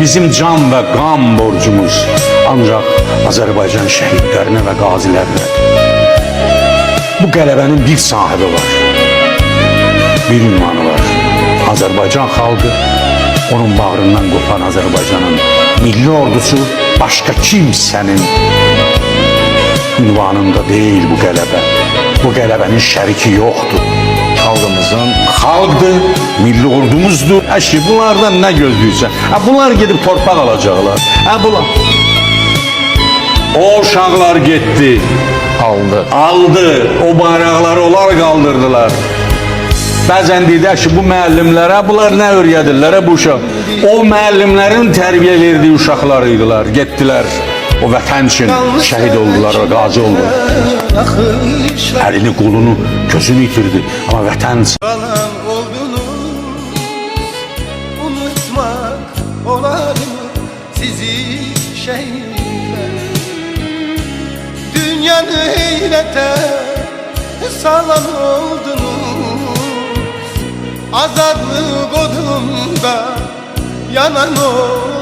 bizim can və qan borcumuz ancaq Azərbaycan şəhidlərinə və qazilərinə. Bu qələbənin bir sahibi var, bir ünvanı var. Azərbaycan xalqı, onun bağrından qopan Azərbaycanın milli ordusu başqa kimsənin ünvanında deyil bu qələbə. Bu qələbənin şəriki yoxdur. Xalqdır, milli ordumuzdur. Əşi, bunlardan nə gözləyirsən? Bunlar gedib torpaq alacaqlar. O uşaqlar getdi, aldı, o bayraqları onlar qaldırdılar. Bəzən deyir, əşi, bu müəllimlərə, bunlar nə öyrədirlər, bu uşaq? O müəllimlərin tərbiyə verdiyi uşaqlar idilər, getdilər. O vətən üçün şəhid oldular və qazi oldular. Əlini, qolunu, gözünü itirdi. Amma vətən... Kalan olduğunu unutmak olar mı sizi şehitler? Dünyanı heyrete salan oldunuz, azadlık odunda yanan oldunuz.